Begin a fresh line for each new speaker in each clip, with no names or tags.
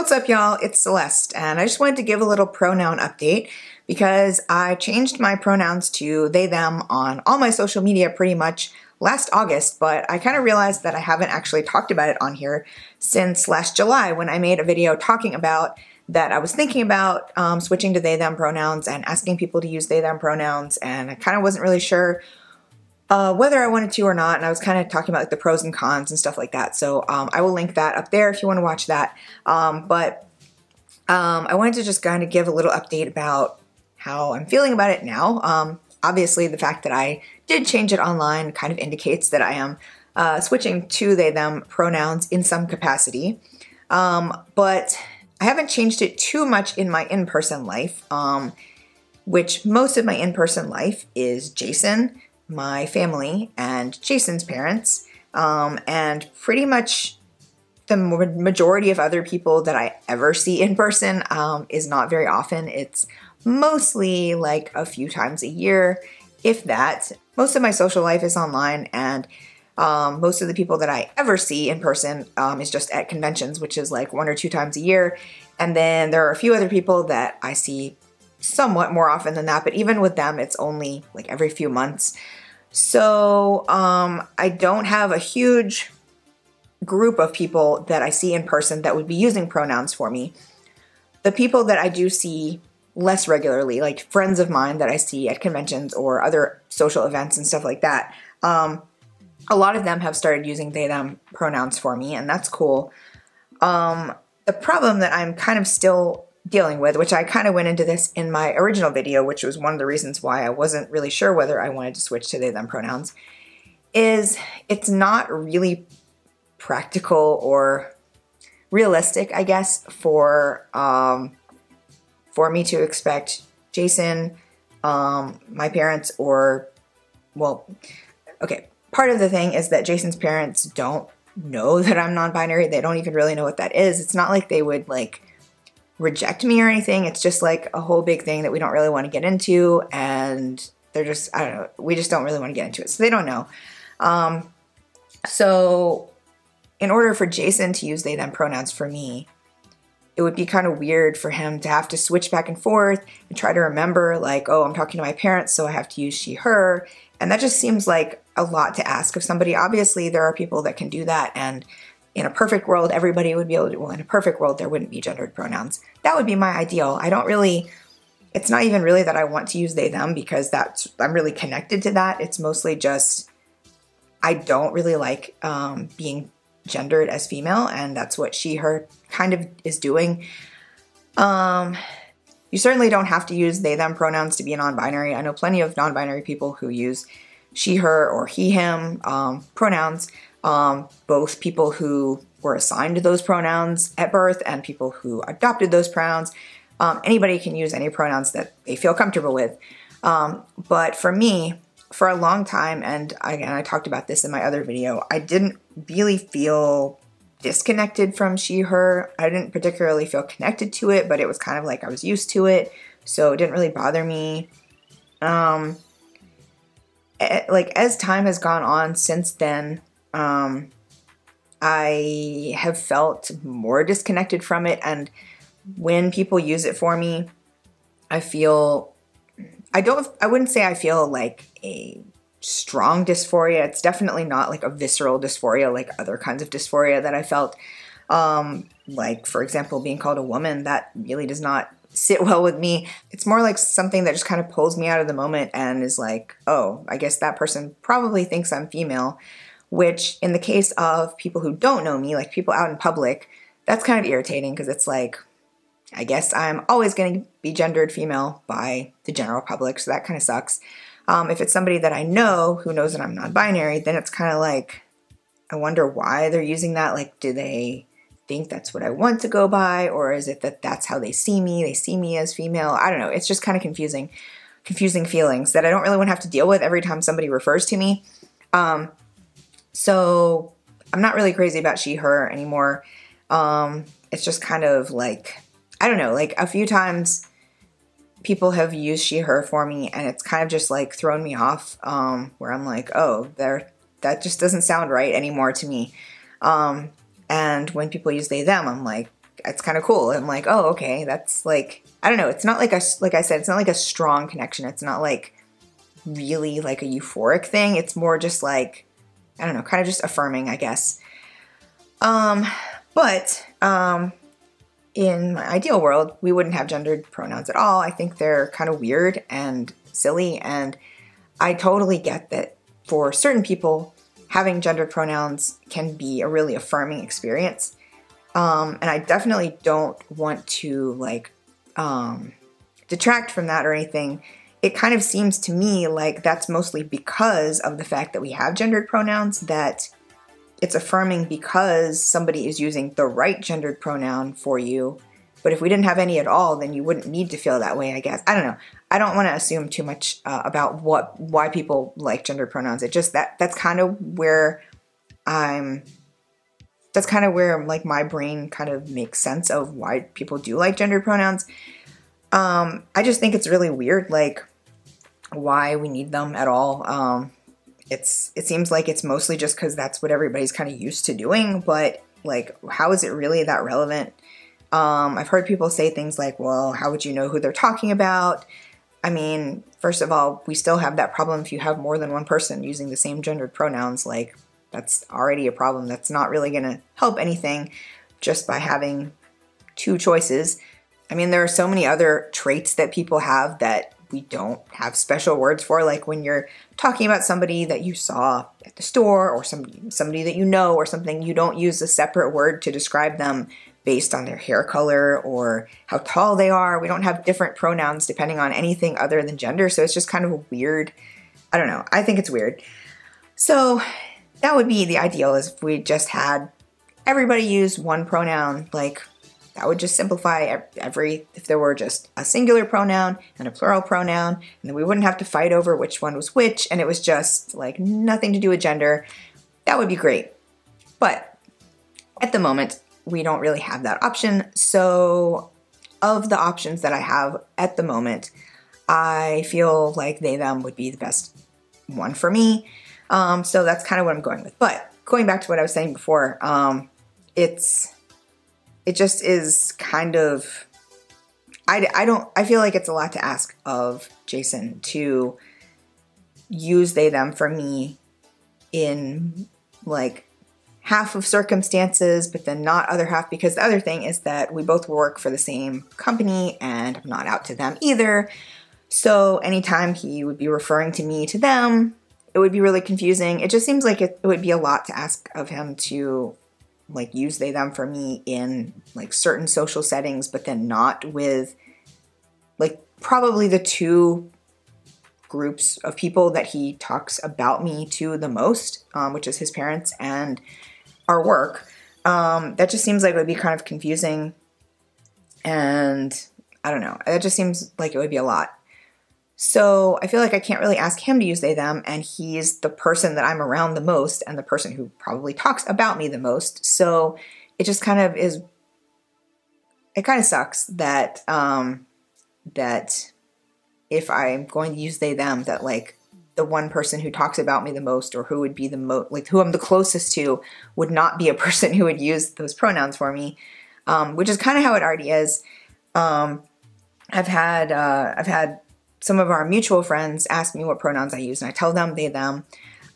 What's up, y'all? It's Celeste, and I just wanted to give a little pronoun update because I changed my pronouns to they, them on all my social media pretty much last August, but I kind of realized that I haven't actually talked about it on here since last July when I made a video talking about that I was thinking about switching to they, them pronouns and asking people to use they, them pronouns, and I kind of wasn't really sure whether I wanted to or not, and I was kind of talking about like the pros and cons and stuff like that. So I will link that up there if you want to watch that. But I wanted to just kind of give a little update about how I'm feeling about it now. Obviously, the fact that I did change it online kind of indicates that I am switching to they, them pronouns in some capacity. But I haven't changed it too much in my in-person life, which most of my in-person life is Jason, my family, and Jason's parents, and pretty much the majority of other people that I ever see in person is not very often. It's mostly like a few times a year, if that. Most of my social life is online, and most of the people that I ever see in person is just at conventions, which is like 1 or 2 times a year. And then there are a few other people that I see somewhat more often than that, but even with them, it's only like every few months. So I don't have a huge group of people that I see in person that would be using pronouns for me. The people that I do see less regularly, like friends of mine that I see at conventions or other social events and stuff like that, a lot of them have started using they, them pronouns for me, and that's cool. The problem that I'm kind of still dealing with, which I kind of went into this in my original video, which was one of the reasons why I wasn't really sure whether I wanted to switch to they, them pronouns, is it's not really practical or realistic, I guess, for me to expect Jason, my parents, or, well, okay, part of the thing is that Jason's parents don't know that I'm non-binary. They don't even really know what that is. It's not like they would, like, reject me or anything. It's just like a whole big thing that we don't really want to get into, and they're just, I don't know, we just don't really want to get into it, so they don't know. So in order for Jason to use they, them pronouns for me, it would be kind of weird for him to have to switch back and forth and try to remember, like, oh, I'm talking to my parents, so I have to use she, her, and that just seems like a lot to ask of somebody. Obviously, there are people that can do that, and in a perfect world, everybody would be able to, well, in a perfect world, there wouldn't be gendered pronouns. That would be my ideal. I don't really, it's not even really that I want to use they, them, because I'm really connected to that. It's mostly just, I don't really like being gendered as female, and that's what she, her kind of is doing. You certainly don't have to use they, them pronouns to be a non-binary. I know plenty of non-binary people who use she, her, or he, him pronouns. Both people who were assigned those pronouns at birth and people who adopted those pronouns. Anybody can use any pronouns that they feel comfortable with. But for me, for a long time, and again, I talked about this in my other video, I didn't really feel disconnected from she, her. I didn't particularly feel connected to it, but it was kind of like I was used to it, so it didn't really bother me. Like, as time has gone on since then, I have felt more disconnected from it, and when people use it for me, I feel, I wouldn't say I feel like a strong dysphoria. It's definitely not like a visceral dysphoria like other kinds of dysphoria that I felt. Like, for example, being called a woman, that really does not sit well with me. It's more like something that just kind of pulls me out of the moment and is like, oh, I guess that person probably thinks I'm female. Which, in the case of people who don't know me, like people out in public, that's kind of irritating because it's like, I guess I'm always going to be gendered female by the general public, so that kind of sucks. If it's somebody that I know who knows that I'm non-binary, then it's kind of like, I wonder why they're using that. Like, do they think that's what I want to go by, or is it that that's how they see me? They see me as female? I don't know. It's just kind of confusing feelings that I don't really want to have to deal with every time somebody refers to me. So I'm not really crazy about she, her anymore. It's just kind of like, I don't know, like a few times people have used she, her for me, and it's kind of just like thrown me off, where I'm like, oh, that just doesn't sound right anymore to me. And when people use they, them, I'm like, it's kind of cool. I'm like, oh, okay, that's like, I don't know. It's not like like I said, it's not like a strong connection. It's not like really like a euphoric thing. It's more just like, I don't know, kind of just affirming, I guess. But in my ideal world, we wouldn't have gendered pronouns at all. I think they're kind of weird and silly, and I totally get that for certain people, having gendered pronouns can be a really affirming experience. And I definitely don't want to like detract from that or anything. It kind of seems to me like that's mostly because of the fact that we have gendered pronouns, that it's affirming because somebody is using the right gendered pronoun for you. But if we didn't have any at all, then you wouldn't need to feel that way, I guess. I don't know. I don't want to assume too much about why people like gendered pronouns. It just that's kind of where like my brain kind of makes sense of why people do like gendered pronouns. I just think it's really weird, like why we need them at all. It seems like it's mostly just because that's what everybody's kind of used to doing, but like, how is it really that relevant? I've heard people say things like, well, how would you know who they're talking about? I mean, first of all, we still have that problem if you have more than one person using the same gendered pronouns. Like, that's already a problem. That's not really going to help anything just by having two choices. I mean, there are so many other traits that people have that we don't have special words for, like when you're talking about somebody that you saw at the store or somebody that you know or something, you don't use a separate word to describe them based on their hair color or how tall they are. We don't have different pronouns depending on anything other than gender, so it's just kind of weird. I don't know. I think it's weird. So that would be the ideal, is if we just had everybody use one pronoun. Like, that would just simplify if there were just a singular pronoun and a plural pronoun, and then we wouldn't have to fight over which one was which, and it was just like nothing to do with gender. That would be great. But at the moment, we don't really have that option. So of the options that I have at the moment, I feel like they, them would be the best one for me. So that's kind of what I'm going with. But going back to what I was saying before, it just is kind of, I feel like it's a lot to ask of Jason to use they, them for me in like half of circumstances, but then not other half, because the other thing is that we both work for the same company and I'm not out to them either. So anytime he would be referring to me to them, it would be really confusing. It just seems like it would be a lot to ask of him to like use they, them for me in like certain social settings, but then not with like probably the two groups of people that he talks about me to the most, which is his parents and our work. That just seems like it would be kind of confusing, and I don't know. It just seems like it would be a lot. So I feel like I can't really ask him to use they, them, and he's the person that I'm around the most and the person who probably talks about me the most. So it just kind of is, it kind of sucks that, that if I'm going to use they, them, that like the one person who talks about me the most, or who would be the most, like who I'm the closest to, would not be a person who would use those pronouns for me, which is kind of how it already is. I've had some of our mutual friends ask me what pronouns I use, and I tell them they, them.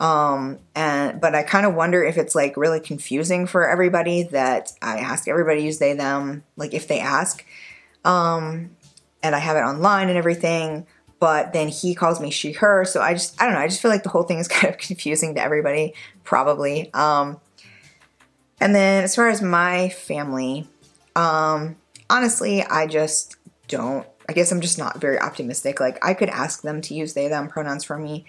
But I kind of wonder if it's like really confusing for everybody that I ask everybody to use they, them, like if they ask. And I have it online and everything, but then he calls me she, her. So I don't know. I just feel like the whole thing is kind of confusing to everybody, probably. And then as far as my family, honestly, I just don't, I guess I'm just not very optimistic. Like, I could ask them to use they, them pronouns for me.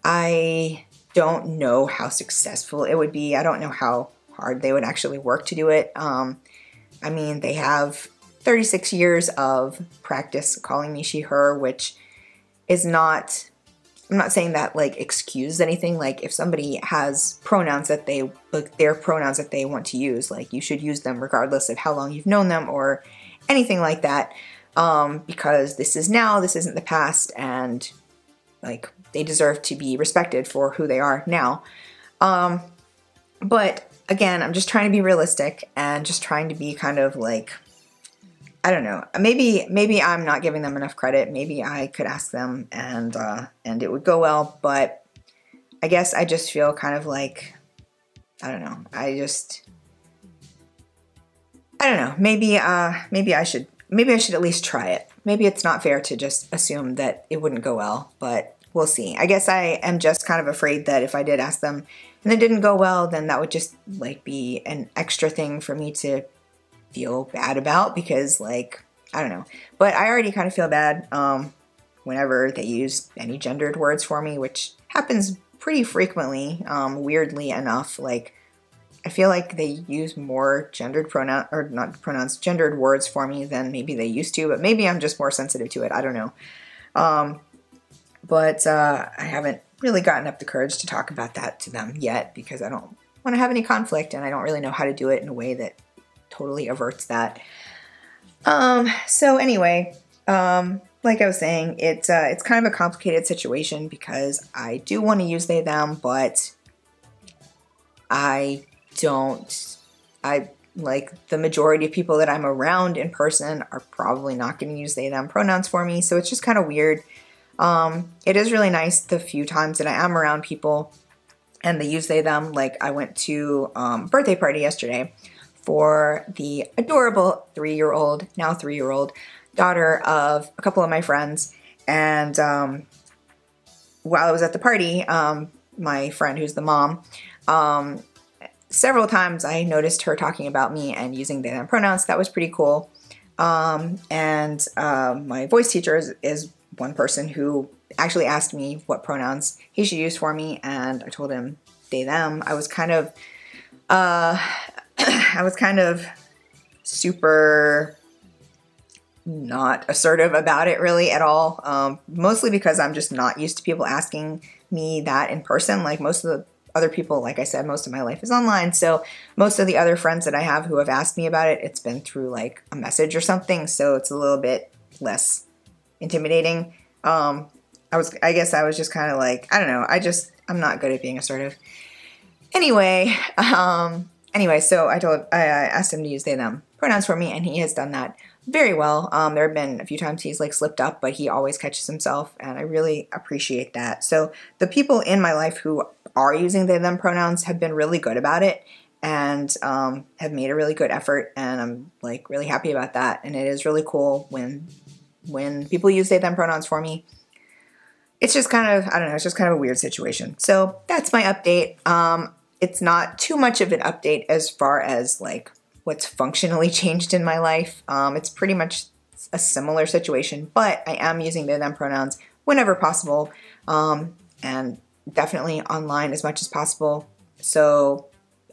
I don't know how successful it would be. I don't know how hard they would actually work to do it. I mean, they have 36 years of practice calling me she, her, which is not, I'm not saying that like excuse anything. Like, if somebody has pronouns that they, like their pronouns that they want to use, like you should use them regardless of how long you've known them or anything like that. Because this is now, this isn't the past, and like they deserve to be respected for who they are now. But again, I'm just trying to be realistic and just trying to be kind of like, I don't know, maybe I'm not giving them enough credit. Maybe I could ask them and it would go well, but I guess I just feel kind of like, I don't know, I don't know, maybe I should at least try it. Maybe it's not fair to just assume that it wouldn't go well, but we'll see. I guess I am just kind of afraid that if I did ask them and it didn't go well, then that would just like be an extra thing for me to feel bad about, because like, I don't know. But I already kind of feel bad whenever they use any gendered words for me, which happens pretty frequently, weirdly enough. Like, I feel like they use more gendered gendered words for me than maybe they used to, but maybe I'm just more sensitive to it. I don't know. But I haven't really gotten up the courage to talk about that to them yet, because I don't want to have any conflict, and I don't really know how to do it in a way that totally averts that. So anyway, like I was saying, it's kind of a complicated situation, because I do want to use they, them, but I like the majority of people that I'm around in person are probably not going to use they, them pronouns for me. So it's just kind of weird. It is really nice the few times that I am around people and they use they, them. Like I went to a birthday party yesterday for the adorable 3-year-old, now 3-year-old daughter of a couple of my friends. And while I was at the party, my friend who's the mom, several times I noticed her talking about me and using they, them pronouns. That was pretty cool. And my voice teacher is one person who actually asked me what pronouns he should use for me, and I told him they, them. I was kind of super not assertive about it really at all. Mostly because I'm just not used to people asking me that in person. Like most of the other people, like I said, most of my life is online. So most of the other friends that I have who have asked me about it, it's been through like a message or something. So it's a little bit less intimidating. I guess I was just kind of like, I don't know. I'm not good at being assertive. Anyway, so I asked him to use they, them pronouns for me, and he has done that very well. There have been a few times he's like slipped up, but he always catches himself, and I really appreciate that. So the people in my life who are using they, them pronouns have been really good about it, and have made a really good effort, and I'm like really happy about that. And it is really cool when people use they, them pronouns for me. It's just kind of, I don't know, it's just kind of a weird situation. So that's my update. It's not too much of an update as far as like what's functionally changed in my life. It's pretty much a similar situation, but I am using they, them pronouns whenever possible, and definitely online as much as possible. So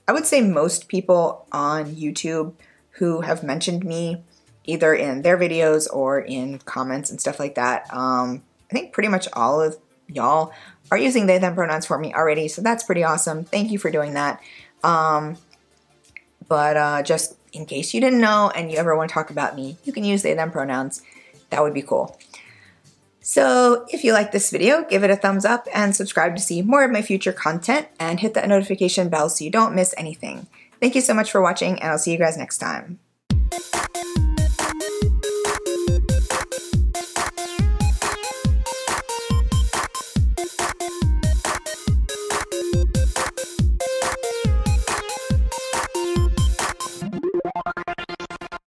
I would say most people on YouTube who have mentioned me either in their videos or in comments and stuff like that, I think pretty much all of y'all are using they, them pronouns for me already, so that's pretty awesome. Thank you for doing that. But just in case you didn't know and you ever want to talk about me, you can use they, them pronouns. That would be cool. So if you like this video, give it a thumbs up and subscribe to see more of my future content, and hit that notification bell so you don't miss anything. Thank you so much for watching, and I'll see you guys next time.